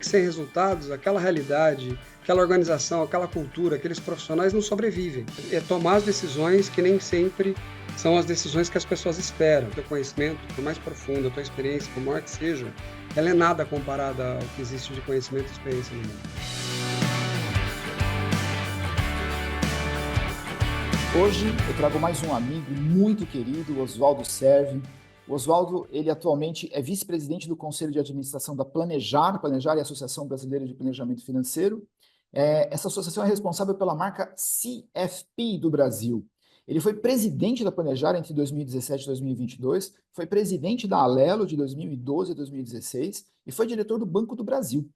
que sem resultados, aquela realidade, aquela organização, aquela cultura, aqueles profissionais não sobrevivem. É tomar as decisões que nem sempre são as decisões que as pessoas esperam. O teu conhecimento, por mais profundo, a tua experiência, por maior que seja, ela é nada comparada ao que existe de conhecimento e experiência no mundo. Hoje eu trago mais um amigo muito querido, o Oswaldo Servi. O Oswaldo, ele atualmente é vice-presidente do Conselho de Administração da Planejar. Planejar é a Associação Brasileira de Planejamento Financeiro. Essa associação é responsável pela marca CFP do Brasil. Ele foi presidente da Planejar entre 2017 e 2022, foi presidente da Alelo de 2012 a 2016 e foi diretor do Banco do Brasil.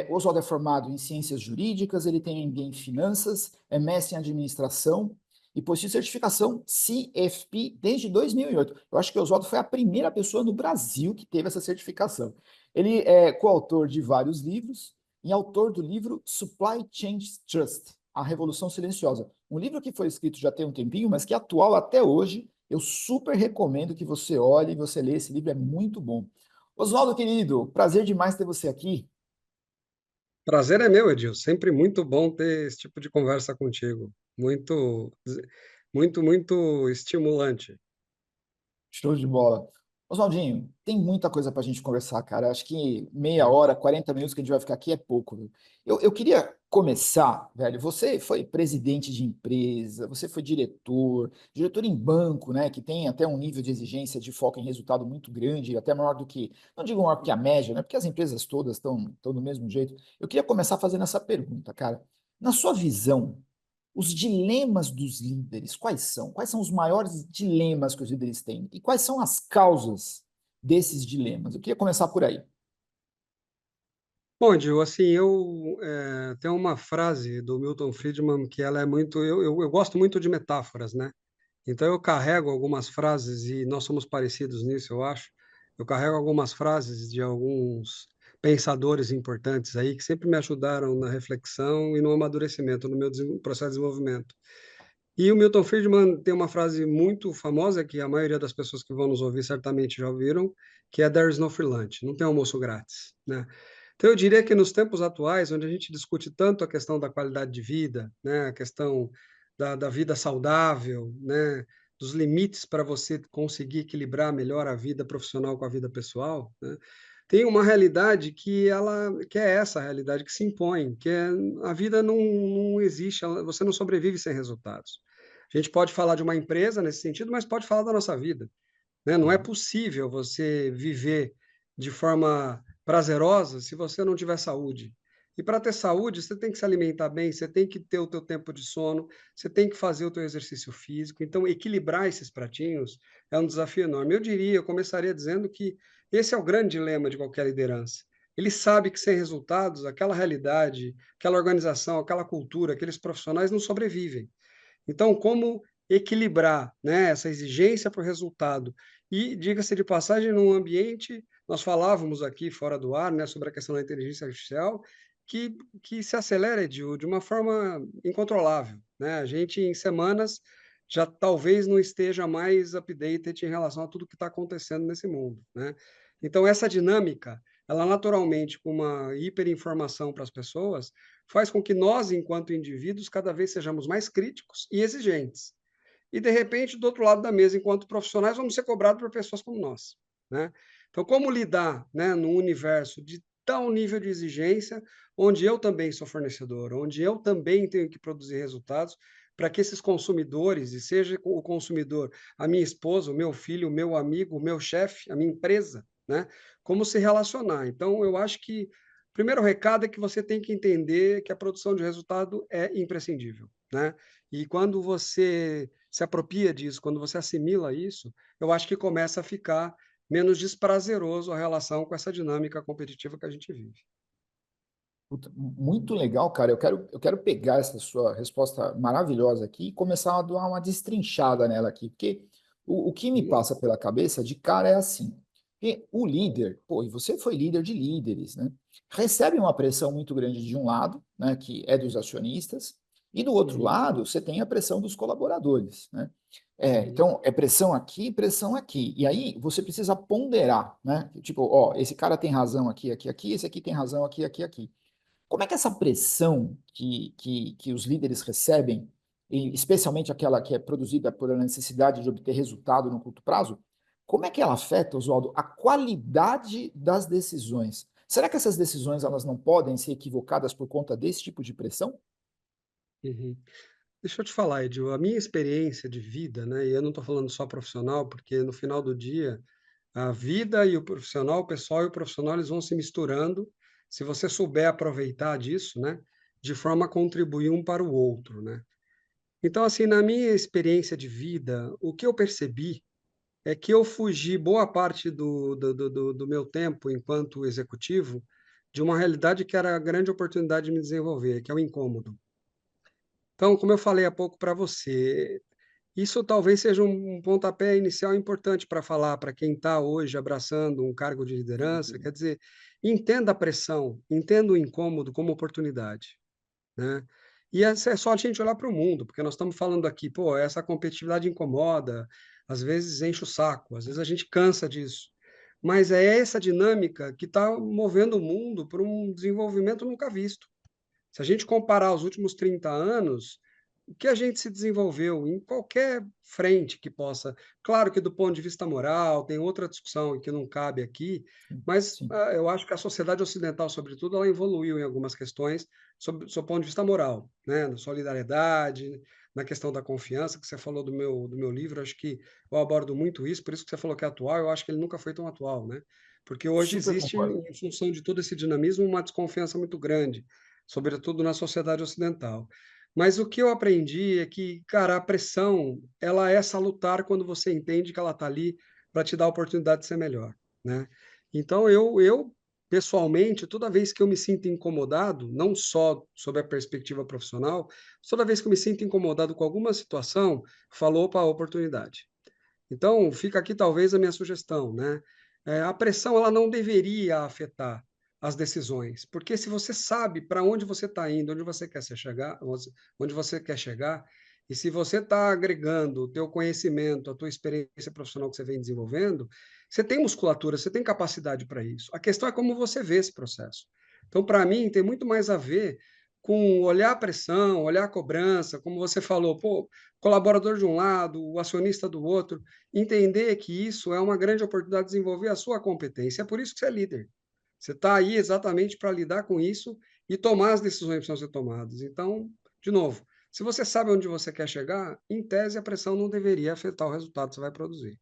O Oswaldo é formado em Ciências Jurídicas, ele tem MBA em Finanças, é mestre em Administração e possui certificação CFP desde 2008. Eu acho que o Oswaldo foi a primeira pessoa no Brasil que teve essa certificação. Ele é coautor de vários livros e autor do livro Supply Chain Trust, A Revolução Silenciosa. Um livro que foi escrito já tem um tempinho, mas que é atual até hoje. Eu super recomendo que você olhe e você leia esse livro, é muito bom. Oswaldo, querido, prazer demais ter você aqui. Prazer é meu, Edil. Sempre muito bom ter esse tipo de conversa contigo. Muito estimulante. Show de bola. Oswaldinho, tem muita coisa para a gente conversar, cara. Acho que meia hora, 40 minutos que a gente vai ficar aqui é pouco, viu? Eu queria começar, velho. Você foi presidente de empresa, você foi diretor em banco, né? Que tem até um nível de exigência de foco em resultado muito grande, até maior do que, não digo maior que a média, né? Porque as empresas todas estão do mesmo jeito. Eu queria começar fazendo essa pergunta, cara. Na sua visão, os dilemas dos líderes, quais são? Quais são os maiores dilemas que os líderes têm? E quais são as causas desses dilemas? Eu queria começar por aí. Bom, Edil, assim, tenho uma frase do Milton Friedman que ela é muito. Eu gosto muito de metáforas, né? Então eu carrego algumas frases, e nós somos parecidos nisso, eu acho. Eu carrego algumas frases de alguns pensadores importantes aí que sempre me ajudaram na reflexão e no amadurecimento, no meu processo de desenvolvimento. E o Milton Friedman tem uma frase muito famosa que a maioria das pessoas que vão nos ouvir certamente já ouviram, que é "There is no free lunch", não tem almoço grátis, né? Então eu diria que nos tempos atuais, onde a gente discute tanto a questão da qualidade de vida, né, a questão da vida saudável, né, dos limites para você conseguir equilibrar melhor a vida profissional com a vida pessoal, né, tem uma realidade que é essa realidade que se impõe, que é a vida não existe, você não sobrevive sem resultados. A gente pode falar de uma empresa nesse sentido, mas pode falar da nossa vida, né? Não é Uhum. possível você viver de forma prazerosa se você não tiver saúde. E para ter saúde, você tem que se alimentar bem, você tem que ter o teu tempo de sono, você tem que fazer o teu exercício físico. Então, equilibrar esses pratinhos é um desafio enorme. Eu começaria dizendo que esse é o grande dilema de qualquer liderança. Ele sabe que sem resultados, aquela realidade, aquela organização, aquela cultura, aqueles profissionais não sobrevivem. Então, como equilibrar, né, essa exigência para o resultado? E, diga-se de passagem, num ambiente, nós falávamos aqui fora do ar, né, sobre a questão da inteligência artificial, que se acelera de uma forma incontrolável, né? A gente, em semanas, já talvez não esteja mais updated em relação a tudo que está acontecendo nesse mundo, né? Então, essa dinâmica, ela naturalmente, com uma hiperinformação para as pessoas, faz com que nós, enquanto indivíduos, cada vez sejamos mais críticos e exigentes. E, de repente, do outro lado da mesa, enquanto profissionais, vamos ser cobrados por pessoas como nós, né? Então, como lidar, né, num universo de tal nível de exigência, onde eu também sou fornecedor, onde eu também tenho que produzir resultados, para que esses consumidores, e seja o consumidor a minha esposa, o meu filho, o meu amigo, o meu chefe, a minha empresa, né? Como se relacionar. Então, eu acho que o primeiro recado é que você tem que entender que a produção de resultado é imprescindível, né? E quando você se apropria disso, quando você assimila isso, eu acho que começa a ficar menos desprazeroso a relação com essa dinâmica competitiva que a gente vive. Puta, muito legal, cara. Eu quero pegar essa sua resposta maravilhosa aqui e começar a dar uma destrinchada nela aqui, porque o que me Vamos lá. passa pela cabeça de cara é assim, que o líder, pô, e você foi líder de líderes, né? Recebe uma pressão muito grande de um lado, né, que é dos acionistas, E do outro uhum, lado, você tem a pressão dos colaboradores, né? uhum, Então, é pressão aqui, pressão aqui. E aí você precisa ponderar, né? Tipo, ó, esse cara tem razão aqui, aqui, aqui, esse aqui tem razão aqui, aqui, aqui. Como é que essa pressão que os líderes recebem, e especialmente aquela que é produzida por a necessidade de obter resultado no curto prazo, como é que ela afeta, Oswaldo, a qualidade das decisões? Será que essas decisões elas não podem ser equivocadas por conta desse tipo de pressão? uhum. Deixa eu te falar, Edil, a minha experiência de vida, né, e eu não estou falando só profissional, porque no final do dia, a vida e o profissional, o pessoal e o profissional, eles vão se misturando, se você souber aproveitar disso, né, de forma a contribuir um para o outro, né. Então, assim, na minha experiência de vida, o que eu percebi é que eu fugi boa parte do meu tempo enquanto executivo de uma realidade que era a grande oportunidade de me desenvolver, que é o incômodo. Então, como eu falei há pouco para você, isso talvez seja um pontapé inicial importante para falar para quem está hoje abraçando um cargo de Sem liderança, dúvida. quer dizer, entenda a pressão, entenda o incômodo como oportunidade, né. E essa é só a gente olhar para o mundo, porque nós estamos falando aqui, pô, essa competitividade incomoda, às vezes enche o saco, às vezes a gente cansa disso, mas é essa dinâmica que está movendo o mundo para um desenvolvimento nunca visto. Se a gente comparar os últimos 30 anos, o que a gente se desenvolveu em qualquer frente que possa, claro que do ponto de vista moral, tem outra discussão que não cabe aqui, Sim, mas sim. eu acho que a sociedade ocidental, sobretudo, ela evoluiu em algumas questões sob o ponto de vista moral, né? Na solidariedade, na questão da confiança, que você falou do meu livro, acho que eu abordo muito isso, por isso que você falou que é atual, eu acho que ele nunca foi tão atual, né? Porque hoje Super existe, concordo. em função de todo esse dinamismo, uma desconfiança muito grande, sobretudo na sociedade ocidental. Mas o que eu aprendi é que, cara, a pressão, ela é salutar quando você entende que ela está ali para te dar a oportunidade de ser melhor, né. Então eu, pessoalmente, toda vez que eu me sinto incomodado, não só sob a perspectiva profissional, toda vez que eu me sinto incomodado com alguma situação, falo: "Opa, oportunidade". Então, fica aqui talvez a minha sugestão, né. A pressão ela não deveria afetar as decisões, porque se você sabe para onde você está indo, onde você quer se chegar, onde você quer chegar, e se você está agregando o teu conhecimento, a tua experiência profissional que você vem desenvolvendo, você tem musculatura, você tem capacidade para isso. A questão é como você vê esse processo. Então, para mim, tem muito mais a ver com olhar a pressão, olhar a cobrança, como você falou, pô, colaborador de um lado, o acionista do outro, entender que isso é uma grande oportunidade de desenvolver a sua competência. É por isso que você é líder. Você está aí exatamente para lidar com isso e tomar as decisões que precisam ser tomadas. Então, de novo, se você sabe onde você quer chegar, em tese a pressão não deveria afetar o resultado que você vai produzir,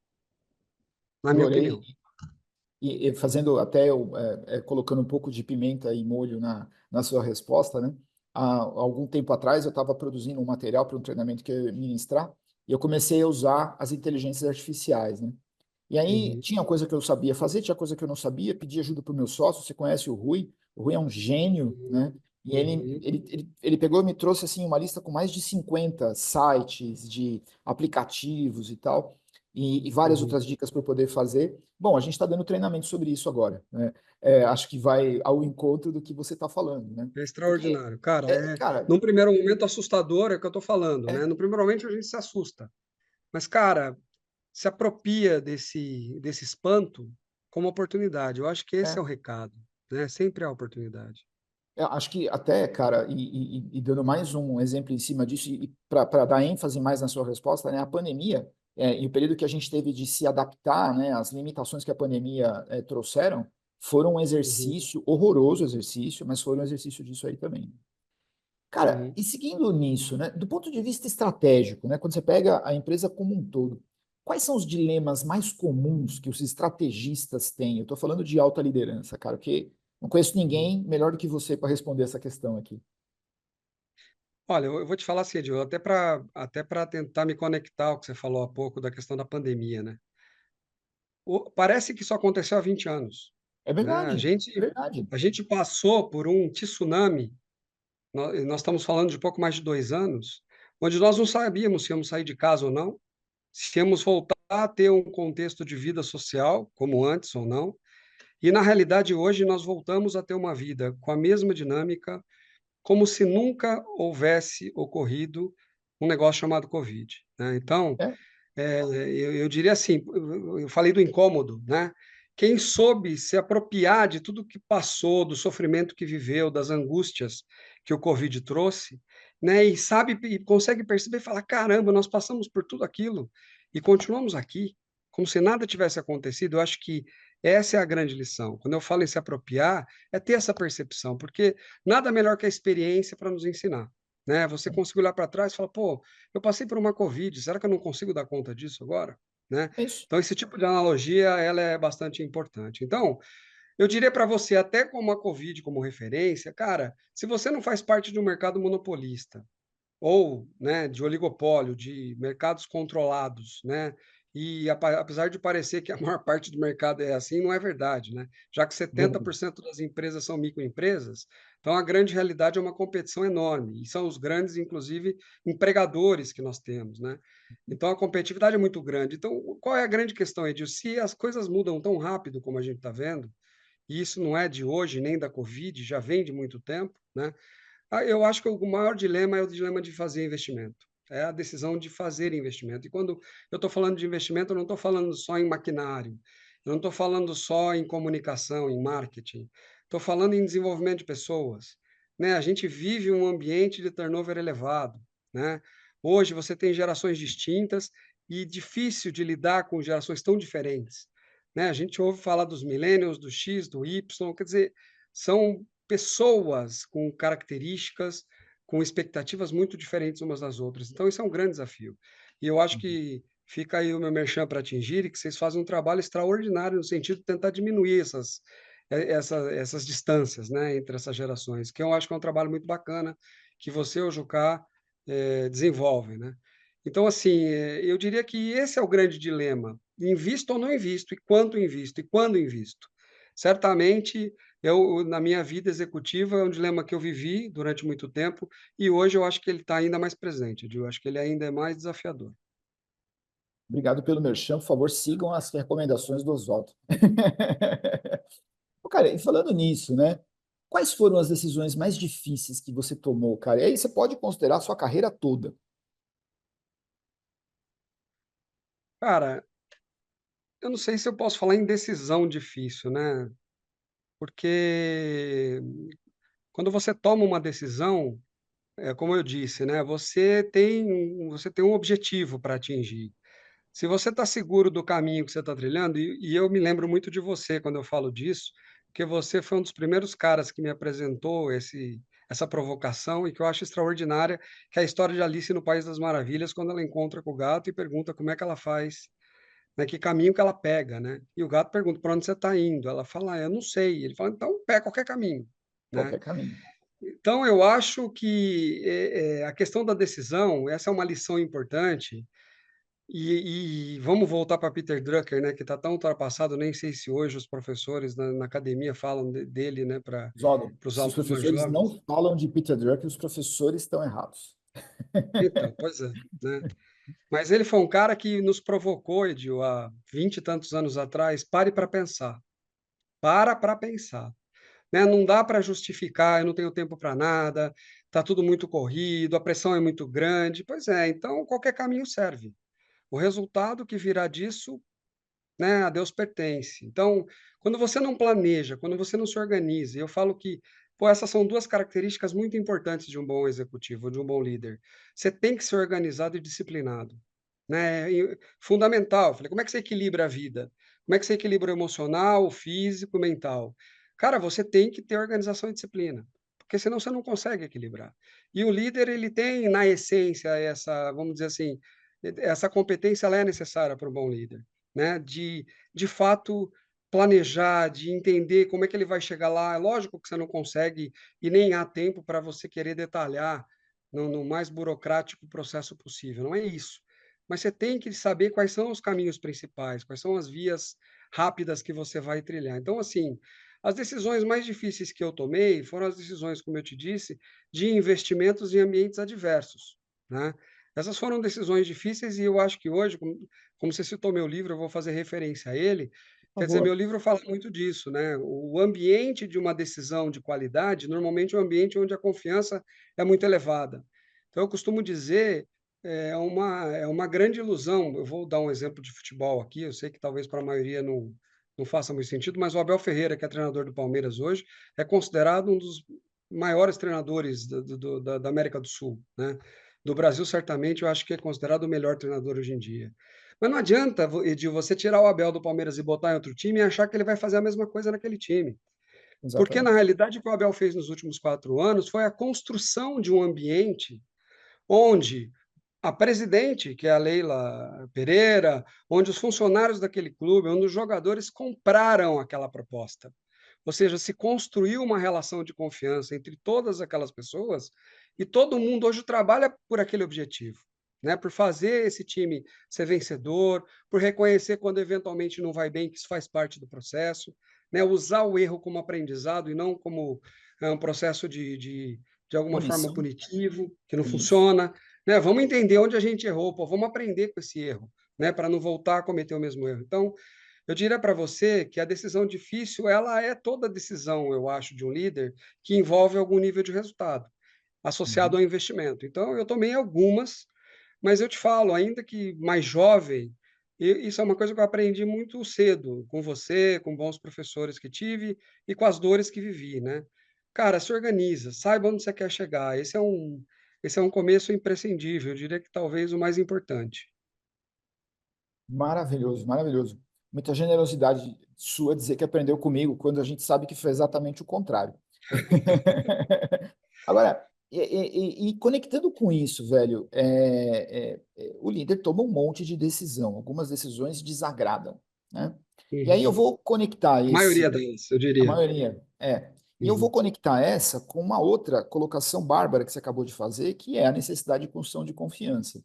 na minha Adorei. opinião. E fazendo até, colocando um pouco de pimenta e molho na sua resposta, né? Há algum tempo atrás eu estava produzindo um material para um treinamento que eu ia ministrar e eu comecei a usar as inteligências artificiais, né? E aí Uhum, tinha coisa que eu sabia fazer, tinha coisa que eu não sabia, pedi ajuda para o meu sócio, você conhece o Rui é um gênio, uhum, né? E uhum, ele pegou e me trouxe assim uma lista com mais de 50 sites de aplicativos e tal, e várias uhum. outras dicas para eu poder fazer. Bom, a gente está dando treinamento sobre isso agora, né? Acho que vai ao encontro do que você está falando, né? É Porque, extraordinário. Cara, cara, num primeiro momento assustador, é o que eu estou falando, é, né? No primeiro momento a gente se assusta. Mas, cara, se apropria desse espanto como oportunidade. Eu acho que esse é é, o recado, né, sempre há oportunidade. Eu acho que até, cara, e dando mais um exemplo em cima disso, e para dar ênfase mais na sua resposta, né, a pandemia, e o período que a gente teve de se adaptar, né, às limitações que a pandemia trouxeram, foram um Uhum, exercício, horroroso exercício, mas foram um exercício disso aí também. Cara, uhum. e seguindo nisso, né, do ponto de vista estratégico, né, quando você pega a empresa como um todo, quais são os dilemas mais comuns que os estrategistas têm? Eu estou falando de alta liderança, cara, porque não conheço Uhum. ninguém melhor do que você para responder essa questão aqui. Olha, eu vou te falar assim, Edil, até para tentar me conectar ao que você falou há pouco da questão da pandemia, né. Parece que isso aconteceu há 20 anos, É né. A verdade, é gente verdade. a gente passou por um tsunami, nós estamos falando de pouco mais de 2 anos, onde nós não sabíamos se íamos sair de casa ou não, se íamos voltar a ter um contexto de vida social como antes ou não. E na realidade hoje nós voltamos a ter uma vida com a mesma dinâmica, como se nunca houvesse ocorrido um negócio chamado Covid, né. Então, É, eu diria assim, eu falei do incômodo, né. Quem soube se apropriar de tudo que passou, do sofrimento que viveu, das angústias que o Covid trouxe, né, e sabe e consegue perceber e falar: "Caramba, nós passamos por tudo aquilo e continuamos aqui, como se nada tivesse acontecido", eu acho que essa é a grande lição. Quando eu falo em se apropriar, é ter essa percepção, porque nada melhor que a experiência para nos ensinar, né. Você conseguir olhar para trás e falar: "Pô, eu passei por uma Covid, será que eu não consigo dar conta disso agora?", né. é isso. Então esse tipo de analogia, ela é bastante importante. Então, eu diria para você, até com a Covid como referência, cara, se você não faz parte de um mercado monopolista, ou, né, de oligopólio, de mercados controlados, né, e apesar de parecer que a maior parte do mercado é assim, não é verdade, né, já que Verdade. 70% das empresas são microempresas, então a grande realidade é uma competição enorme, e são os grandes, inclusive, empregadores que nós temos, né. Então a competitividade é muito grande. Então, qual é a grande questão, Edil? Se as coisas mudam tão rápido como a gente está vendo, e isso não é de hoje nem da Covid, já vem de muito tempo, né, eu acho que o maior dilema é o dilema de fazer investimento. É a decisão de fazer investimento. E quando eu estou falando de investimento, eu não estou falando só em maquinário, eu não estou falando só em comunicação, em marketing, estou falando em desenvolvimento de pessoas, né. A gente vive um ambiente de turnover elevado, né. Hoje você tem gerações distintas e difícil de lidar com gerações tão diferentes, né. A gente ouve falar dos millennials, do X, do Y, quer dizer, são pessoas com características, com expectativas muito diferentes umas das outras. Então isso é um grande desafio. E eu acho Uhum. que fica aí o meu merchan para atingir e que vocês fazem um trabalho extraordinário no sentido de tentar diminuir essas distâncias, né, entre essas gerações, que eu acho que é um trabalho muito bacana que você e o Jucá, desenvolvem, né. Então assim, eu diria que esse é o grande dilema: invisto ou não invisto? E quanto invisto? E quando invisto? Certamente na minha vida executiva, é um dilema que eu vivi durante muito tempo e hoje eu acho que ele está ainda mais presente, eu acho que ele ainda é mais desafiador. Obrigado pelo merchan, por favor, sigam as recomendações do Oswaldo. Ô, cara, e falando nisso, né, quais foram as decisões mais difíceis que você tomou, cara? E aí você pode considerar a sua carreira toda. Cara, eu não sei se eu posso falar em decisão difícil, né, porque quando você toma uma decisão, é como eu disse, né, você tem um objetivo para atingir. Se você está seguro do caminho que você está trilhando, e eu me lembro muito de você quando eu falo disso, porque você foi um dos primeiros caras que me apresentou essa provocação e que eu acho extraordinária, que é a história de Alice no País das Maravilhas, quando ela encontra com o gato e pergunta como é que ela faz, né, que caminho que ela pega, né? E o gato pergunta: "Para onde você está indo?" Ela fala: "Eu não sei." Ele fala: "Então pega qualquer caminho", né? Qualquer caminho. Então eu acho que a questão da decisão, essa é uma lição importante e vamos voltar para Peter Drucker, né, que está tão ultrapassado, nem sei se hoje os professores na academia falam dele, né, para Oswaldo, os se os alunos mais professores jovens. não falam de Peter Drucker, os professores estão errados. Então, pois é, né. Mas ele foi um cara que nos provocou, Edil, há 20 e tantos anos atrás: "Pare para pensar, para pensar", né. Não dá para justificar: "Eu não tenho tempo para nada, está tudo muito corrido, a pressão é muito grande". Pois é, então qualquer caminho serve. O resultado que virá disso, né, a Deus pertence. Então, quando você não planeja, quando você não se organiza, e eu falo que, pô, essas são 2 características muito importantes de um bom executivo, de um bom líder. Você tem que ser organizado e disciplinado, né, e fundamental. Falei: "Como é que você equilibra a vida? Como é que você equilibra o emocional, o físico, o mental?". Cara, você tem que ter organização e disciplina, porque senão você não consegue equilibrar. E o líder, ele tem na essência essa, vamos dizer assim, essa competência ela é necessária para um bom líder, né, de fato planejar, de entender como é que ele vai chegar lá. É lógico que você não consegue e nem há tempo para você querer detalhar no mais burocrático processo possível, não é isso. Mas você tem que saber quais são os caminhos principais, quais são as vias rápidas que você vai trilhar. Então, assim, as decisões mais difíceis que eu tomei foram as decisões, como eu te disse, de investimentos em ambientes adversos, né. Essas foram decisões difíceis e eu acho que hoje, como você citou meu livro, eu vou fazer referência a ele, Por Quer dizer, favor. meu livro fala muito disso, né, o ambiente de uma decisão de qualidade, normalmente é um ambiente onde a confiança é muito elevada. Então eu costumo dizer, é uma grande ilusão, eu vou dar um exemplo de futebol aqui, eu sei que talvez para a maioria não faça muito sentido, mas o Abel Ferreira, que é treinador do Palmeiras hoje, é considerado um dos maiores treinadores da América do Sul, né. Do Brasil, certamente, eu acho que é considerado o melhor treinador hoje em dia. Mas não adianta, Edil, você tirar o Abel do Palmeiras e botar em outro time e achar que ele vai fazer a mesma coisa naquele time. Porque, na Exatamente. realidade, o que o Abel fez nos últimos 4 anos foi a construção de um ambiente onde a presidente, que é a Leila Pereira, onde os funcionários daquele clube, onde os jogadores compraram aquela proposta. Ou seja, se construiu uma relação de confiança entre todas aquelas pessoas e todo mundo hoje trabalha por aquele objetivo, né? Por fazer esse time ser vencedor, por reconhecer quando eventualmente não vai bem, que isso faz parte do processo, né? Usar o erro como aprendizado e não como um processo de alguma forma Punição. punitivo, que não Isso. funciona, né? Vamos entender onde a gente errou, pô, vamos aprender com esse erro, né? Para não voltar a cometer o mesmo erro. Então, eu diria para você que a decisão difícil, ela é toda decisão, eu acho, de um líder que envolve algum nível de resultado, associado Uhum. ao investimento. Então, eu tomei algumas, mas eu te falo, ainda que mais jovem, isso é uma coisa que eu aprendi muito cedo, com você, com bons professores que tive e com as dores que vivi, né? Cara, se organiza, saiba onde você quer chegar. Esse é um começo imprescindível, eu diria que talvez o mais importante. Maravilhoso, maravilhoso. Muita generosidade sua dizer que aprendeu comigo, quando a gente sabe que foi exatamente o contrário. Agora, e conectando com isso, velho, o líder toma um monte de decisão, algumas decisões desagradam, né? E aí eu Uhum. vou conectar A maioria esse, delas, eu a diria. maioria, e eu vou Uhum. conectar essa com uma outra colocação bárbara que você acabou de fazer, que é a necessidade de construção de confiança.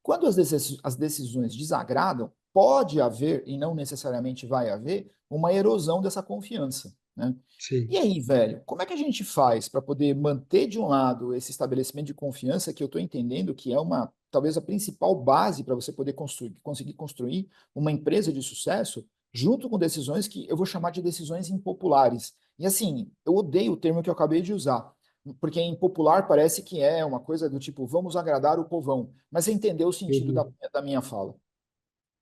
Quando as decisões desagradam, pode haver, e não necessariamente vai haver, uma erosão dessa confiança, né? Sim. E aí, velho, como é que a gente faz para poder manter de um lado esse estabelecimento de confiança que eu estou entendendo que é uma, talvez a principal base para você poder conseguir construir uma empresa de sucesso, junto com decisões que eu vou chamar de decisões impopulares. E assim, eu odeio o termo que eu acabei de usar, porque impopular parece que é uma coisa do tipo, vamos agradar o povão, mas você entendeu o sentido Uhum. da minha fala.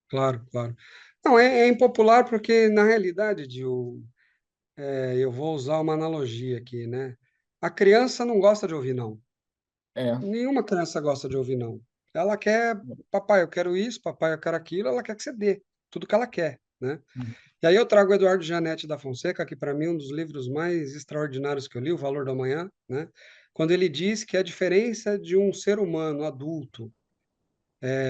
Claro, claro. Não, é impopular porque, na realidade, Dil, eu vou usar uma analogia aqui, né? A criança não gosta de ouvir não. É. Nenhuma criança gosta de ouvir não. Ela quer: "Papai, eu quero isso, papai, eu quero aquilo", ela quer que você dê tudo que ela quer, né? E aí eu trago o Eduardo Janete da Fonseca, que para mim é um dos livros mais extraordinários que eu li, O Valor do Amanhã, né? Quando ele diz que a diferença de um ser humano adulto,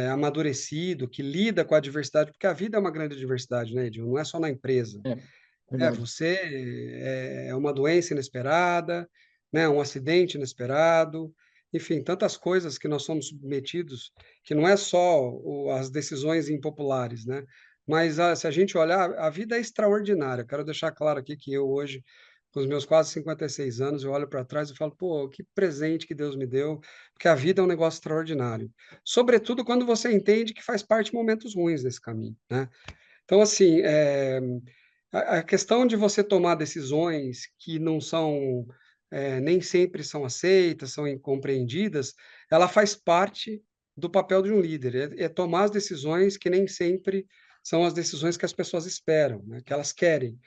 amadurecido, que lida com a diversidade, porque a vida é uma grande diversidade, né, Edil? Não é só na empresa. É, verdade. Você é uma doença inesperada, né, um acidente inesperado, enfim, tantas coisas que nós somos submetidos, que não é só as decisões impopulares, né? Mas se a gente olhar, a vida é extraordinária. Quero deixar claro aqui que eu hoje, com os meus quase 56 anos, eu olho para trás e falo, pô, que presente que Deus me deu, porque a vida é um negócio extraordinário. Sobretudo quando você entende que faz parte de momentos ruins nesse caminho, né? Então, assim, a questão de você tomar decisões que não são, nem sempre são aceitas, são incompreendidas, ela faz parte do papel de um líder, é tomar as decisões que nem sempre são as decisões que as pessoas esperam, né, que elas querem.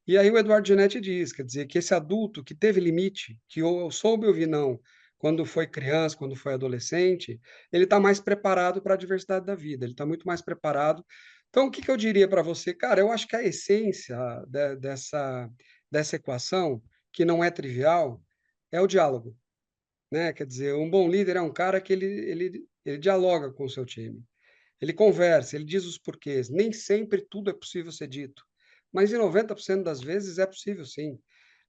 E aí o Eduardo Ginetti diz, quer dizer, que esse adulto que teve limite, que soube ouvir não quando foi criança, quando foi adolescente, ele está mais preparado para a diversidade da vida, ele está muito mais preparado. Então, o que que eu diria para você? Cara, eu acho que a essência dessa equação, que não é trivial, é o diálogo, né? Quer dizer, um bom líder é um cara que ele dialoga com o seu time, ele conversa, ele diz os porquês. Nem sempre tudo é possível ser dito, mas em 90% das vezes é possível sim,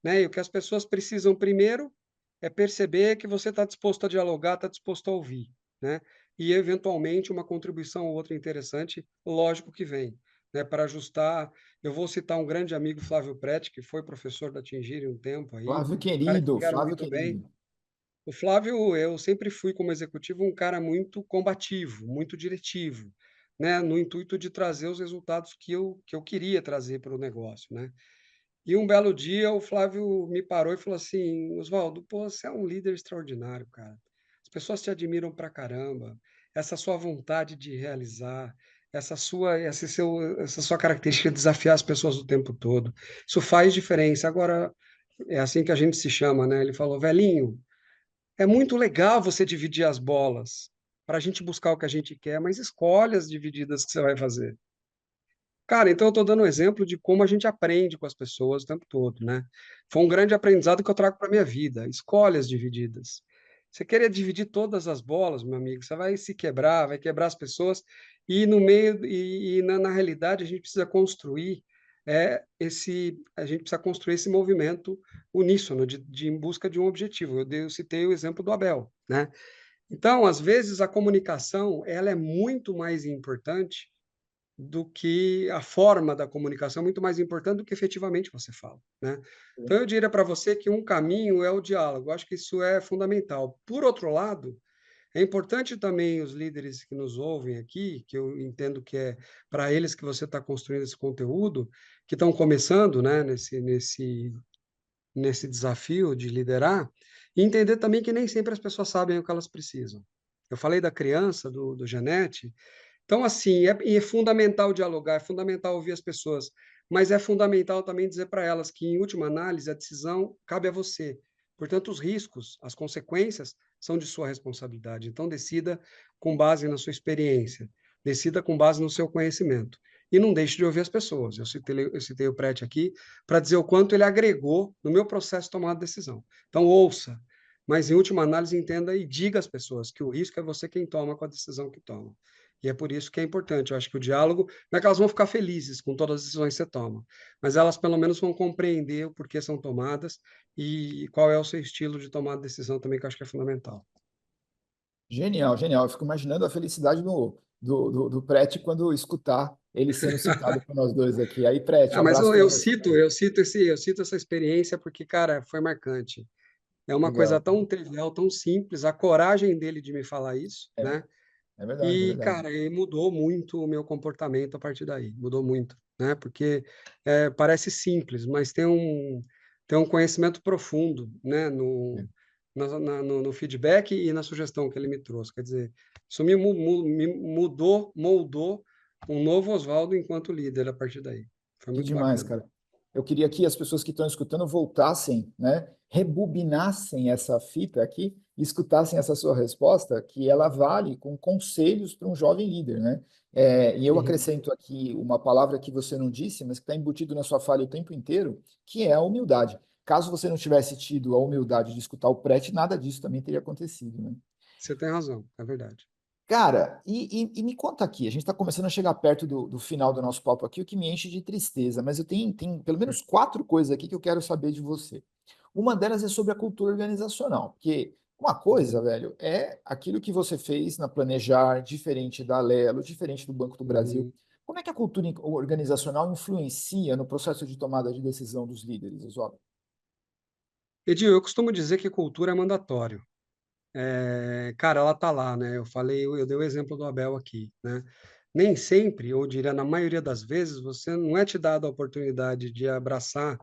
né? E o que as pessoas precisam primeiro é perceber que você está disposto a dialogar, está disposto a ouvir, né? E eventualmente uma contribuição ou outra interessante, lógico que vem, né? Para ajustar. Eu vou citar um grande amigo, Flávio Preti, que foi professor da Tingiri um tempo aí, um cara que me deram Flávio muito bem. querido. O Flávio, eu sempre fui como executivo um cara muito combativo, muito diretivo, né, no intuito de trazer os resultados que eu queria trazer para o negócio, né. E um belo dia o Flávio me parou e falou assim: "Oswaldo, pô, você é um líder extraordinário, cara. As pessoas te admiram pra caramba. Essa sua vontade de realizar, essa sua característica de desafiar as pessoas o tempo todo, isso faz diferença. Agora", é assim que a gente se chama, né, ele falou: "Velhinho, é muito legal você dividir as bolas, para a gente buscar o que a gente quer, mas escolhe as divididas que você vai fazer". Cara, então eu estou dando um exemplo de como a gente aprende com as pessoas o tempo todo, né. Foi um grande aprendizado que eu trago para minha vida, escolhe as divididas. Você querer dividir todas as bolas, meu amigo, você vai se quebrar, vai quebrar as pessoas, e no meio e na realidade a gente precisa construir, a gente precisa construir esse movimento uníssono de em busca de um objetivo. Eu citei o exemplo do Abel, né. Então, às vezes, a comunicação, ela é muito mais importante do que a forma da comunicação, é muito mais importante do que efetivamente você fala, né. Então eu diria para você que um caminho é o diálogo, eu acho que isso é fundamental. Por outro lado, é importante também os líderes que nos ouvem aqui, que eu entendo que é para eles que você está construindo esse conteúdo, que estão começando, né, nesse desafio de liderar, e entender também que nem sempre as pessoas sabem o que elas precisam. Eu falei da criança, do Janete, então, assim, é fundamental dialogar, é fundamental ouvir as pessoas, mas é fundamental também dizer para elas que, em última análise, a decisão cabe a você. Portanto, os riscos, as consequências são de sua responsabilidade. Então, decida com base na sua experiência, decida com base no seu conhecimento. E não deixe de ouvir as pessoas. Eu citei o Prete aqui para dizer o quanto ele agregou no meu processo de tomar a decisão. Então, ouça, mas, em última análise, entenda e diga às pessoas que o risco é você quem toma com a decisão que toma. E é por isso que é importante. Eu acho que o diálogo não é que elas vão ficar felizes com todas as decisões que você toma, mas elas pelo menos vão compreender o porquê são tomadas e qual é o seu estilo de tomar decisão também, que eu acho que é fundamental. Genial, genial. Eu fico imaginando a felicidade do Prete quando escutar ele sendo citado por nós dois aqui. Aí, Prete, Ah, mas abraço eu para eu você. cito eu cito esse eu cito essa experiência porque, cara, foi marcante. É uma coisa Legal. tão trivial, tão simples, a coragem dele de me falar isso, É, né. é verdade, é E, verdade. cara, mudou muito o meu comportamento a partir daí, mudou muito, né, porque, parece simples, mas tem um conhecimento profundo, né, É. no feedback e na sugestão que ele me trouxe. Quer dizer, isso me mudou, moldou um novo Oswaldo enquanto líder a partir daí. Foi Que muito demais, bacana. cara. Eu queria que as pessoas que estão escutando voltassem, né, rebobinassem essa fita aqui e escutassem essa sua resposta, que ela vale com conselhos para um jovem líder, né? E eu Uhum. acrescento aqui uma palavra que você não disse, mas que está embutido na sua fala o tempo inteiro, que é a humildade. Caso você não tivesse tido a humildade de escutar o prete, nada disso também teria acontecido, né? Você tem razão, é verdade. Cara, e me conta aqui, a gente está começando a chegar perto do final do nosso papo aqui, o que me enche de tristeza, mas eu tenho pelo menos quatro coisas aqui que eu quero saber de você. Uma delas é sobre a cultura organizacional, porque uma coisa, Uhum, velho, é aquilo que você fez na Planejar, diferente da Alelo, diferente do Banco do Brasil. uhum. Como é que a cultura organizacional influencia no processo de tomada de decisão dos líderes, Oswaldo? Edil, eu costumo dizer que cultura é mandatório. Cara, ela tá lá, né, eu dei o exemplo do Abel aqui, né. Nem sempre, ou diria na maioria das vezes, você não é te dado a oportunidade de abraçar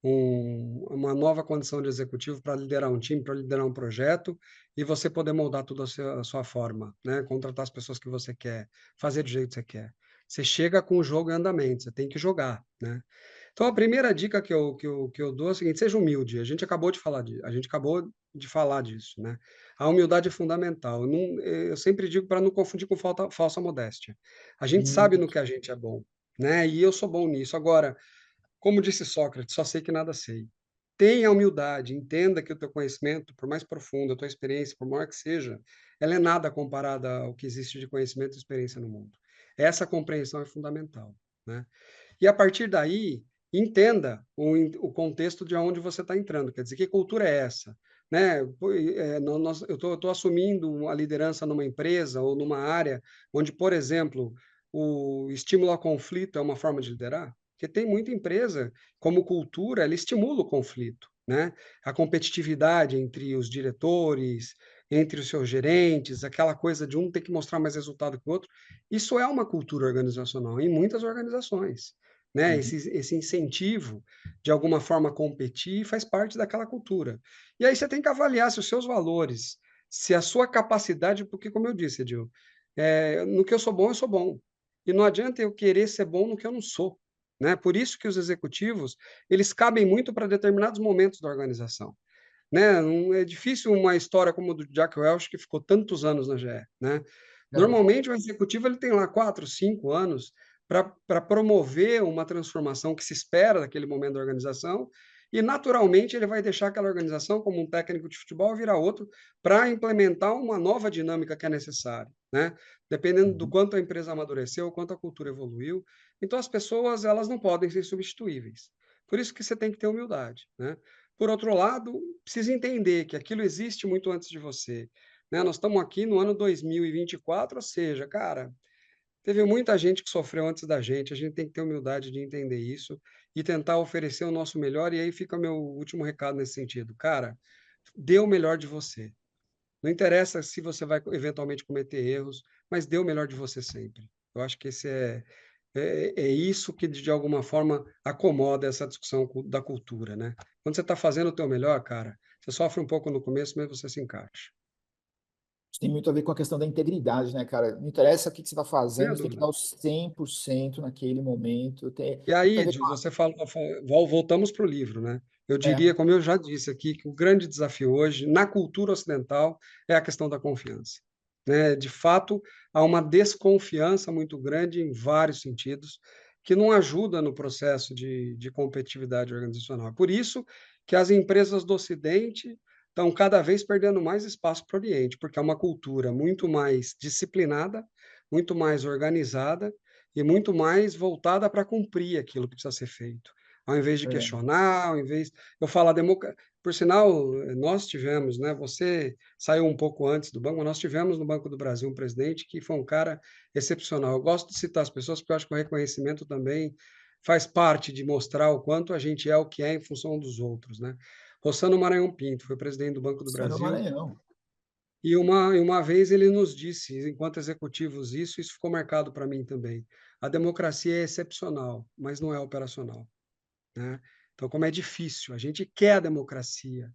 uma nova condição de executivo para liderar um time, para liderar um projeto, e você poder moldar tudo a sua forma, né, contratar as pessoas que você quer, fazer do jeito que você quer. Você chega com o jogo em andamento, você tem que jogar, né. Então a primeira dica que eu dou é o seguinte: seja humilde. A gente acabou de falar disso, né. A humildade é fundamental. Eu sempre digo para não confundir com falsa modéstia. A gente sabe Hum, no que a gente é bom, né, e eu sou bom nisso. Agora, como disse Sócrates: "Só sei que nada sei". Tenha humildade, entenda que o teu conhecimento, por mais profundo, a tua experiência, por maior que seja, ela é nada comparada ao que existe de conhecimento e experiência no mundo. Essa compreensão é fundamental, né. E a partir daí, entenda o contexto de onde você está entrando, quer dizer, que cultura é essa? Né, eu estou assumindo a liderança numa empresa ou numa área onde, por exemplo, o estímulo ao conflito é uma forma de liderar? Porque tem muita empresa, como cultura, ela estimula o conflito, né? A competitividade entre os diretores, entre os seus gerentes, aquela coisa de um ter que mostrar mais resultado que o outro. Isso é uma cultura organizacional em muitas organizações, né? Uhum. Esse incentivo de alguma forma competir faz parte daquela cultura. E aí você tem que avaliar se os seus valores, se a sua capacidade, porque como eu disse, Edil, no que eu sou bom. E não adianta eu querer ser bom no que eu não sou, né? Por isso que os executivos, eles cabem muito para determinados momentos da organização, né? Não é difícil uma história como a do Jack Welch, que ficou tantos anos na GE, né? É, Normalmente, o executivo ele tem lá 4, 5 anos para promover uma transformação que se espera daquele momento da organização, e naturalmente ele vai deixar aquela organização, como um técnico de futebol, virar outro, para implementar uma nova dinâmica que é necessária, né? Dependendo do uhum. quanto a empresa amadureceu, quanto a cultura evoluiu. Então, as pessoas elas não podem ser substituíveis. Por isso que você tem que ter humildade, né? Por outro lado, precisa entender que aquilo existe muito antes de você, né? Nós estamos aqui no ano 2024, ou seja, cara, teve muita gente que sofreu antes da gente. A gente tem que ter humildade de entender isso e tentar oferecer o nosso melhor. E aí fica meu último recado nesse sentido. Cara, dê o melhor de você. Não interessa se você vai eventualmente cometer erros, mas dê o melhor de você sempre. Eu acho que esse é isso que, de alguma forma, acomoda essa discussão da cultura, né? Quando você está fazendo o teu melhor, cara, você sofre um pouco no começo, mas você se encaixa. Isso tem muito a ver com a questão da integridade, né, cara? Não interessa o que que você está Sem a fazendo, você tem que dúvida. dar o 100% naquele momento. Tem E muito a aí, ver Gil, com você falou, voltamos para o livro, né? Eu é, diria, como eu já disse aqui, que o grande desafio hoje, na cultura ocidental, é a questão da confiança, né? De fato, há uma desconfiança muito grande em vários sentidos, que não ajuda no processo de competitividade organizacional. É por isso que as empresas do Ocidente estão cada vez perdendo mais espaço para o Oriente, porque é uma cultura muito mais disciplinada, muito mais organizada, e muito mais voltada para cumprir aquilo que precisa ser feito, ao invés de é, questionar, ao invés eu falo a por sinal, nós tivemos, né, você saiu um pouco antes do banco, mas nós tivemos no Banco do Brasil um presidente que foi um cara excepcional. Eu gosto de citar as pessoas porque eu acho que o reconhecimento também faz parte de mostrar o quanto a gente é o que é em função dos outros, né. Rossano Maranhão Pinto foi presidente do Banco do Só no Brasil Maranhão. e uma vez ele nos disse, enquanto executivos, isso ficou marcado para mim também. A democracia é excepcional, mas não é operacional, né? Então, como é difícil, a gente quer a democracia,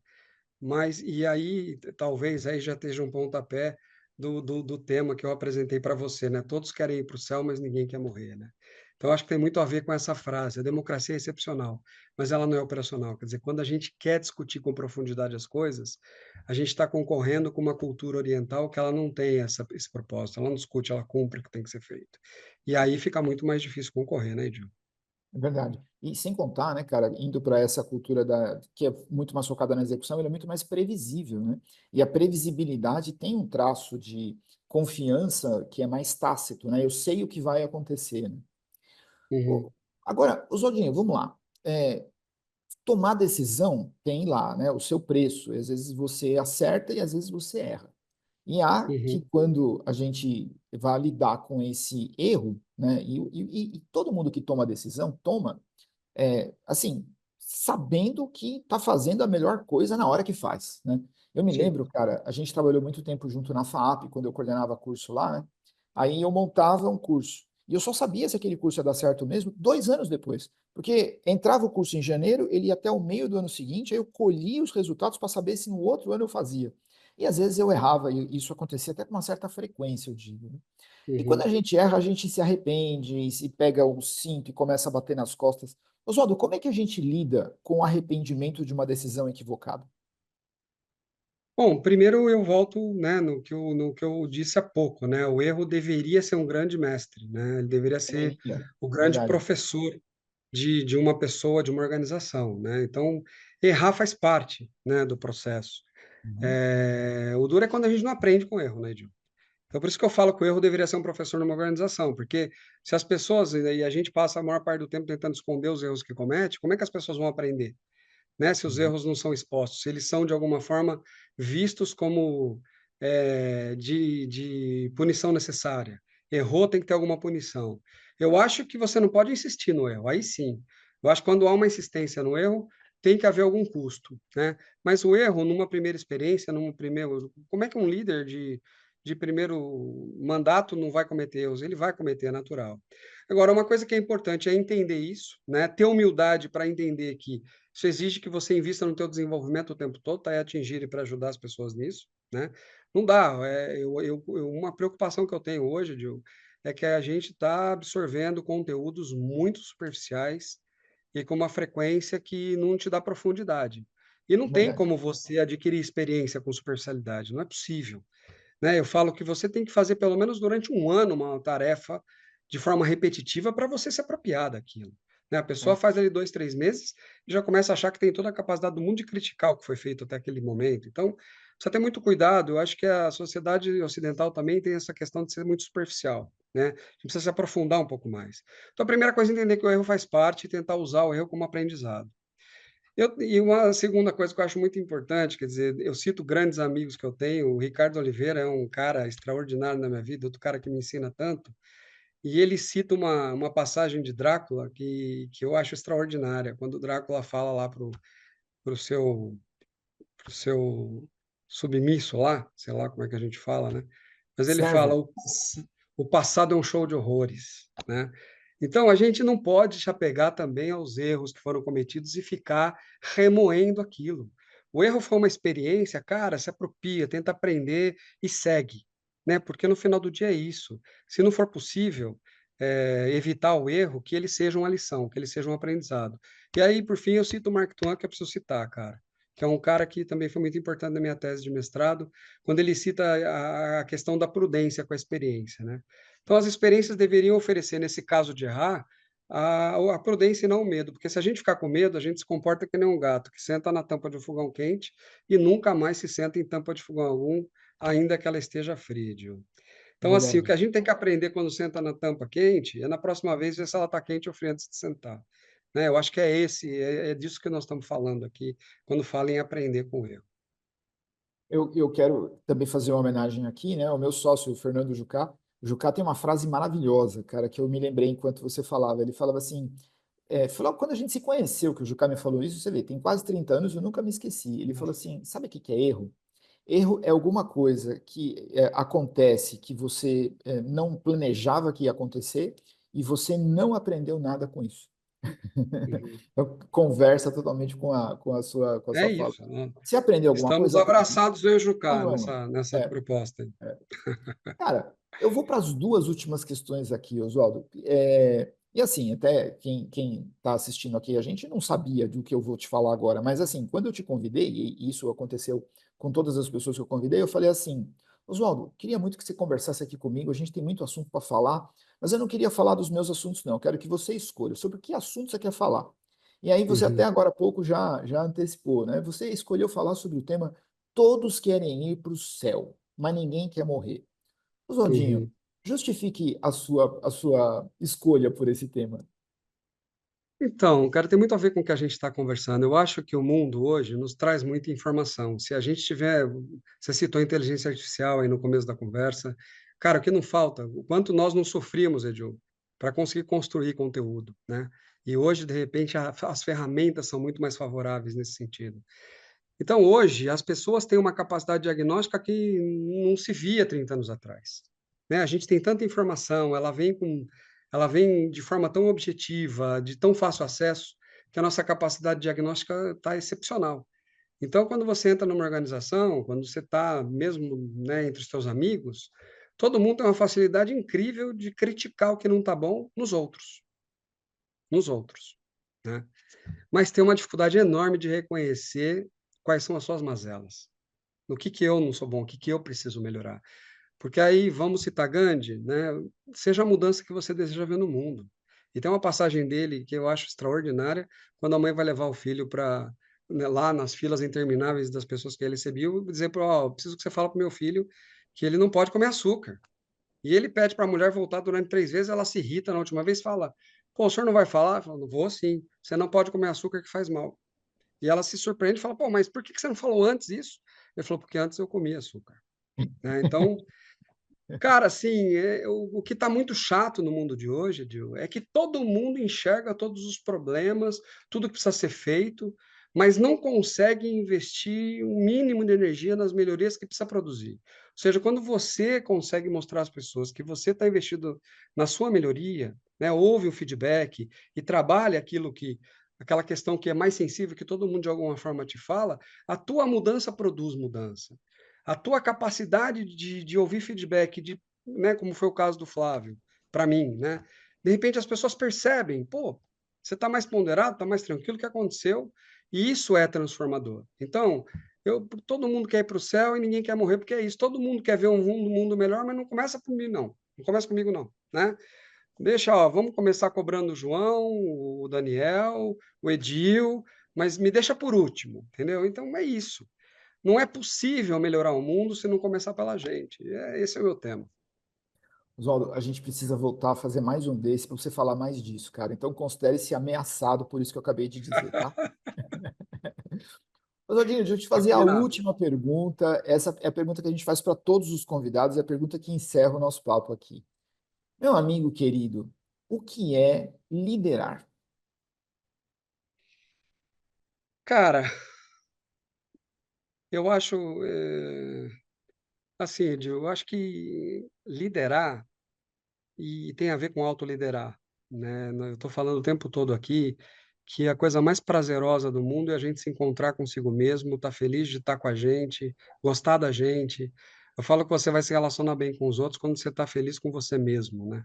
mas, e aí, talvez, aí já esteja um pontapé do tema que eu apresentei para você, né? Todos querem ir para o céu, mas ninguém quer morrer, né? Então, acho que tem muito a ver com essa frase. A democracia é excepcional, mas ela não é operacional. Quer dizer, quando a gente quer discutir com profundidade as coisas, a gente está concorrendo com uma cultura oriental que ela não tem esse propósito. Ela não discute, ela cumpre o que tem que ser feito. E aí fica muito mais difícil concorrer, né, Edil? É verdade. E sem contar, né, cara, indo para essa cultura que é muito mais focada na execução, ele é muito mais previsível, né? E a previsibilidade tem um traço de confiança que é mais tácito, né? Eu sei o que vai acontecer, né? Uhum, Ô, agora, Oswaldinho, vamos lá. Tomar decisão tem lá, né, o seu preço. Às vezes você acerta e às vezes você erra. E há que uhum, quando a gente vai lidar com esse erro, né, e todo mundo que toma decisão toma assim, sabendo que está fazendo a melhor coisa na hora que faz, né? Eu me sim. lembro, cara, a gente trabalhou muito tempo junto na FAAP, quando eu coordenava curso lá, né? Aí eu montava um curso. E eu só sabia se aquele curso ia dar certo mesmo 2 anos depois. Porque entrava o curso em janeiro, ele ia até o meio do ano seguinte, aí eu colhia os resultados para saber se no outro ano eu fazia. E às vezes eu errava, e isso acontecia até com uma certa frequência, eu digo, né? E quando Uhum. a gente erra, a gente se arrepende, e se pega o cinto e começa a bater nas costas. Oswaldo, como é que a gente lida com o arrependimento de uma decisão equivocada? Bom, primeiro eu volto, né, no que eu disse há pouco, né? O erro deveria ser um grande mestre, né? Ele deveria ser Deveria, o grande verdade. professor de uma pessoa, de uma organização, né? Então, errar faz parte, né, do processo. Uhum. O duro é quando a gente não aprende com o erro, né, Edil? Então, por isso que eu falo que o erro deveria ser um professor numa organização, porque se as pessoas, e a gente passa a maior parte do tempo tentando esconder os erros que comete, como é que as pessoas vão aprender? Né, se os Uhum. erros não são expostos, se eles são de alguma forma vistos como de punição necessária. Errou, tem que ter alguma punição. Eu acho que você não pode insistir no erro, aí sim. Eu acho que quando há uma insistência no erro, tem que haver algum custo, né? Mas o erro, numa primeira experiência, como é que um líder de primeiro mandato não vai cometer erros? Ele vai cometer, é natural. Agora, uma coisa que é importante é entender isso, né? Ter humildade para entender que isso exige que você invista no teu desenvolvimento o tempo todo, tá? E atingir e para ajudar as pessoas nisso, né? Não dá. Uma preocupação que eu tenho hoje, Diogo, é que a gente está absorvendo conteúdos muito superficiais e com uma frequência que não te dá profundidade. E não tem Verdade. como você adquirir experiência com superficialidade, não é possível, né? Eu falo que você tem que fazer pelo menos durante um ano uma tarefa de forma repetitiva para você se apropriar daquilo, né? A pessoa É. faz ali 2, 3 meses e já começa a achar que tem toda a capacidade do mundo de criticar o que foi feito até aquele momento. Então, precisa ter muito cuidado. Eu acho que a sociedade ocidental também tem essa questão de ser muito superficial, né? A gente precisa se aprofundar um pouco mais. Então, a primeira coisa é entender que o erro faz parte e tentar usar o erro como aprendizado. E uma segunda coisa que eu acho muito importante, quer dizer, eu cito grandes amigos que eu tenho, o Ricardo Oliveira é um cara extraordinário na minha vida, outro cara que me ensina tanto, e ele cita uma passagem de Drácula que eu acho extraordinária, quando o Drácula fala lá pro seu pro seu submisso lá, sei lá como é que a gente fala, né? Mas ele fala, Servo. o passado é um show de horrores, né? Então, a gente não pode se apegar também aos erros que foram cometidos e ficar remoendo aquilo. O erro foi uma experiência, cara, se apropria, tenta aprender e segue, né? Porque no final do dia é isso. Se não for possível, evitar o erro, que ele seja uma lição, que ele seja um aprendizado. E aí, por fim, eu cito o Mark Twain, que eu preciso citar, cara, que é um cara que também foi muito importante na minha tese de mestrado, quando ele cita a questão da prudência com a experiência, né? Então, as experiências deveriam oferecer, nesse caso de errar, a prudência e não o medo, porque se a gente ficar com medo, a gente se comporta que nem um gato que senta na tampa de um fogão quente e nunca mais se senta em tampa de fogão algum, ainda que ela esteja fria, Dil. Então, assim, o que Verdade. a gente tem que aprender quando senta na tampa quente é, na próxima vez, ver se ela está quente ou fria antes de sentar, né? Eu acho que é disso que nós estamos falando aqui, quando fala em aprender com o erro. Eu quero também fazer uma homenagem aqui, né? O meu sócio, o Fernando Jucá. O Jucá tem uma frase maravilhosa, cara, que eu me lembrei enquanto você falava. Ele falava assim, foi logo quando a gente se conheceu que o Jucá me falou isso, você vê, tem quase 30 anos, eu nunca me esqueci. Ele falou assim, sabe o que que é erro? Erro é alguma coisa que acontece que você não planejava que ia acontecer e você não aprendeu nada com isso. Uhum. Então, conversa totalmente com a É sua fala. isso, né? Se aprender alguma Estamos coisa, abraçados, eu e o Jucá, vamos. nessa É, proposta aí. é. Cara, eu vou para as duas últimas questões aqui, Oswaldo. E assim, até quem está assistindo aqui, a gente não sabia do que eu vou te falar agora, mas assim, quando eu te convidei, e isso aconteceu com todas as pessoas que eu convidei, eu falei assim, Oswaldo, queria muito que você conversasse aqui comigo, a gente tem muito assunto para falar, mas eu não queria falar dos meus assuntos, não. Eu quero que você escolha sobre que assunto você quer falar. E aí você até Uhum, agora há pouco já antecipou, né? Você escolheu falar sobre o tema Todos querem ir para o céu, mas ninguém quer morrer. Oswaldinho, uhum. justifique a sua escolha por esse tema. Então, cara, tem muito a ver com o que a gente está conversando. Eu acho que o mundo hoje nos traz muita informação. Se a gente tiver, você citou inteligência artificial aí no começo da conversa, cara, o que não falta, o quanto nós não sofrimos, Edil, para conseguir construir conteúdo, né? E hoje, de repente, as ferramentas são muito mais favoráveis nesse sentido. Então, hoje, as pessoas têm uma capacidade diagnóstica que não se via 30 anos atrás, né? A gente tem tanta informação, ela vem de forma tão objetiva, de tão fácil acesso, que a nossa capacidade diagnóstica está excepcional. Então, quando você entra numa organização, quando você está mesmo, né, entre os seus amigos, todo mundo tem uma facilidade incrível de criticar o que não está bom nos outros, né? Mas tem uma dificuldade enorme de reconhecer quais são as suas mazelas. No que eu não sou bom, o que eu preciso melhorar. Porque aí, vamos citar Gandhi, né? Seja a mudança que você deseja ver no mundo. E tem uma passagem dele que eu acho extraordinária, quando a mãe vai levar o filho para lá nas filas intermináveis das pessoas que ele recebeu, dizer para, ó, preciso que você fale para o meu filho que ele não pode comer açúcar. E ele pede para a mulher voltar durante 3 vezes, ela se irrita na última vez, fala, pô, o senhor não vai falar? Fala, vou sim, você não pode comer açúcar que faz mal. E ela se surpreende e fala, pô, mas por que você não falou antes isso? Ele falou, porque antes eu comia açúcar, né? Então, cara, assim, o que está muito chato no mundo de hoje, Dil, é que todo mundo enxerga todos os problemas, tudo que precisa ser feito, mas não consegue investir um mínimo de energia nas melhorias que precisa produzir. Ou seja, quando você consegue mostrar às pessoas que você está investido na sua melhoria, né, ouve o feedback e trabalha aquela questão que é mais sensível, que todo mundo de alguma forma te fala, a tua mudança produz mudança. A tua capacidade de ouvir feedback, né, como foi o caso do Flávio, para mim, né? De repente as pessoas percebem, pô, você está mais ponderado, está mais tranquilo, o que aconteceu? E isso é transformador. Então, todo mundo quer ir para o céu e ninguém quer morrer porque é isso. Todo mundo quer ver um mundo melhor, mas não começa comigo, não. Não começa comigo, não, né? Deixa, ó, vamos começar cobrando o João, o Daniel, o Edil, mas me deixa por último, entendeu? Então é isso. Não é possível melhorar o mundo se não começar pela gente. Esse é o meu tema. Oswaldo, a gente precisa voltar a fazer mais um desse para você falar mais disso, cara. Então considere-se ameaçado por isso que eu acabei de dizer, tá? Oswaldinho, deixa eu te Tá fazer a combinado. última pergunta. Essa é a pergunta que a gente faz para todos os convidados, é a pergunta que encerra o nosso papo aqui. Meu amigo querido, o que é liderar? Cara, eu acho, assim, Edil, eu acho que liderar e tem a ver com autoliderar, né? Eu estou falando o tempo todo aqui que a coisa mais prazerosa do mundo é a gente se encontrar consigo mesmo, estar feliz de estar com a gente, gostar da gente. Eu falo que você vai se relacionar bem com os outros quando você está feliz com você mesmo, né?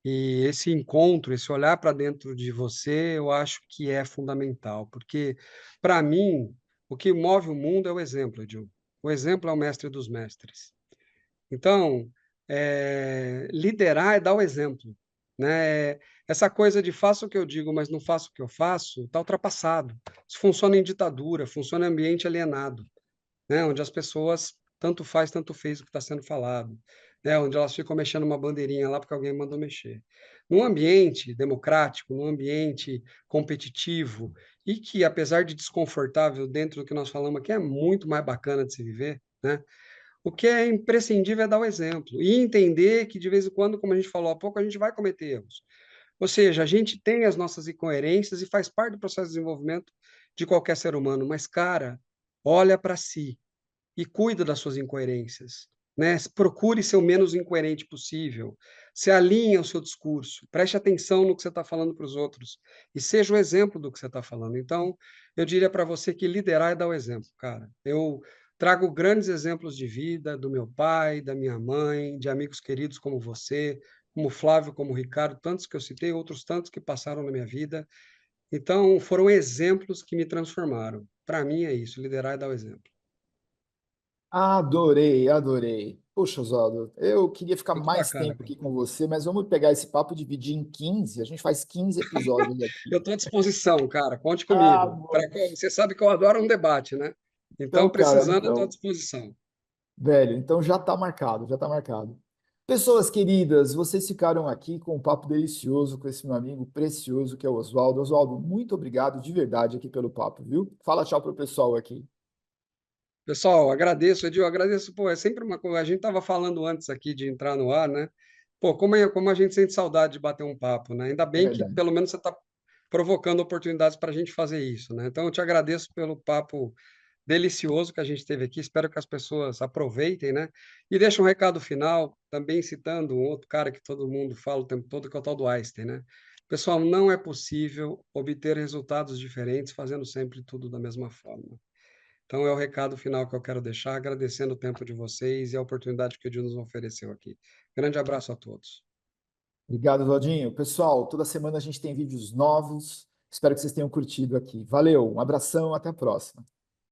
E esse encontro, esse olhar para dentro de você, eu acho que é fundamental, porque, para mim, o que move o mundo é o exemplo, Edil. O exemplo é o mestre dos mestres. Então, liderar é dar o exemplo, né? Essa coisa de faço o que eu digo, mas não faço o que eu faço, está ultrapassado. Isso funciona em ditadura, funciona em ambiente alienado, né? Onde as pessoas tanto fez o que está sendo falado, né? Onde elas ficam mexendo uma bandeirinha lá porque alguém mandou mexer. Num ambiente democrático, num ambiente competitivo e que, apesar de desconfortável dentro do que nós falamos aqui, é muito mais bacana de se viver, né? O que é imprescindível é dar o exemplo e entender que, de vez em quando, como a gente falou há pouco, a gente vai cometer erros. Ou seja, a gente tem as nossas incoerências e faz parte do processo de desenvolvimento de qualquer ser humano, mas, cara, olha para si e cuida das suas incoerências, né? Procure ser o menos incoerente possível, se alinhe ao seu discurso, preste atenção no que você está falando para os outros e seja o exemplo do que você está falando. Então, eu diria para você que liderar é dar o exemplo, cara. Eu trago grandes exemplos de vida do meu pai, da minha mãe, de amigos queridos como você, como Flávio, como Ricardo, tantos que eu citei, outros tantos que passaram na minha vida. Então, foram exemplos que me transformaram. Para mim é isso, liderar é dar o exemplo. Adorei, adorei. Poxa, Oswaldo, eu queria ficar Muito mais bacana, tempo cara. aqui com você, mas vamos pegar esse papo e dividir em 15. A gente faz 15 episódios aqui. Eu estou à disposição, cara. Conte Ah, comigo. bom. Você sabe que eu adoro um debate, né? Então, Então, cara, precisando, eu estou à então, disposição. velho, então já tá marcado, já tá marcado. Pessoas queridas, vocês ficaram aqui com um papo delicioso com esse meu amigo precioso que é o Oswaldo. Oswaldo, muito obrigado de verdade aqui pelo papo, viu? Fala tchau pro pessoal aqui. Pessoal, agradeço, Edil, agradeço. Pô, é sempre uma coisa. A gente estava falando antes aqui de entrar no ar, né? Pô, como a gente sente saudade de bater um papo, né? Ainda É bem que verdade. pelo menos você está provocando oportunidades para a gente fazer isso, né? Então, eu te agradeço pelo papo delicioso que a gente teve aqui. Espero que as pessoas aproveitem, né? E deixa um recado final, também citando um outro cara que todo mundo fala o tempo todo, que é o tal do Einstein, né? Pessoal, não é possível obter resultados diferentes fazendo sempre tudo da mesma forma. Então, é o recado final que eu quero deixar, agradecendo o tempo de vocês e a oportunidade que o Dio nos ofereceu aqui. Grande abraço a todos. Obrigado, Valdinho. Pessoal, toda semana a gente tem vídeos novos. Espero que vocês tenham curtido aqui. Valeu, um abração, até a próxima.